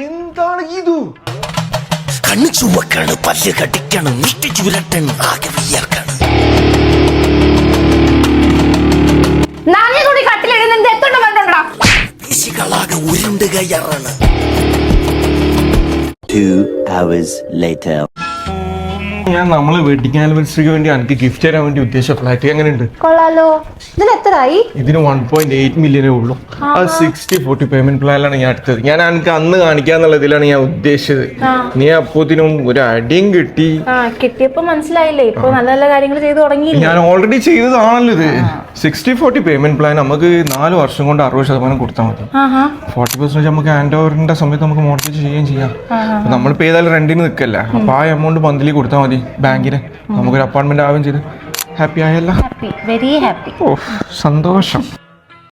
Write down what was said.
എന്താണ് ഇത്? കണ്ണു ചുവക്കാണ്, പല്ല് കടിക്കണം, മുഷ്ടി ചുരട്ടണം, ആകെ വിയർക്കണം. പേശികളാകെ ഉരുണ്ട് കയറണം. 2 hours later. ഞാൻ നമ്മള് വെഡിങ് ആനിവേഴ്സറിക്ക് വേണ്ടി എനിക്ക് ഗിഫ്റ്റ് തരാൻ വേണ്ടി ഉദ്ദേശിച്ച ഫ്ലാറ്റ് എങ്ങനെയുണ്ട്? കൊള്ളാലോ. ഇതിന് എത്രയായി? ഇതിന് 1.8 മില്യനേ ഉള്ളൂ. അത് 60-40 പേയ്മെന്റ് പ്ലാനിലാണ് ഞാൻ എടുത്തത്. ഞാൻ എനിക്ക് അന്ന് കാണിക്കാന്നുള്ളതിലാണ് ഞാൻ ഉദ്ദേശിച്ചത്. നീ അപ്പോത്തിനും ഒരു അടിയും കിട്ടി. കിട്ടിയപ്പോ മനസ്സിലായില്ലേ, ഇപ്പൊ നല്ല നല്ല കാര്യങ്ങൾ ചെയ്തു തുടങ്ങി. ഞാൻ ഓൾറെഡി ചെയ്തതാണല്ലോ ഇത്. 60-40 പേയ്മെന്റ് പ്ലാൻ നമുക്ക് 4 വർഷം കൊണ്ട് 60% കൊടുത്താൽ മതി. 40% നമുക്ക് ഹാൻഡ് ഓവറിന്റെ സമയത്ത് നമുക്ക് മോർഗേജ് ചെയ്യുകയും ചെയ്യാം. നമ്മളിപ്പോ ഏതായാലും റെന്റിന് നിൽക്കല്ല, അപ്പൊ ആ എമൗണ്ട് മന്ത്ലി കൊടുത്താൽ മതി ബാങ്കിന്. നമുക്കൊരു അപ്പാർട്ട്മെന്റ് ആവുകയും ചെയ്ത് ഹാപ്പി ആയല്ലോ. Happy, very happy. ഓ സന്തോഷം.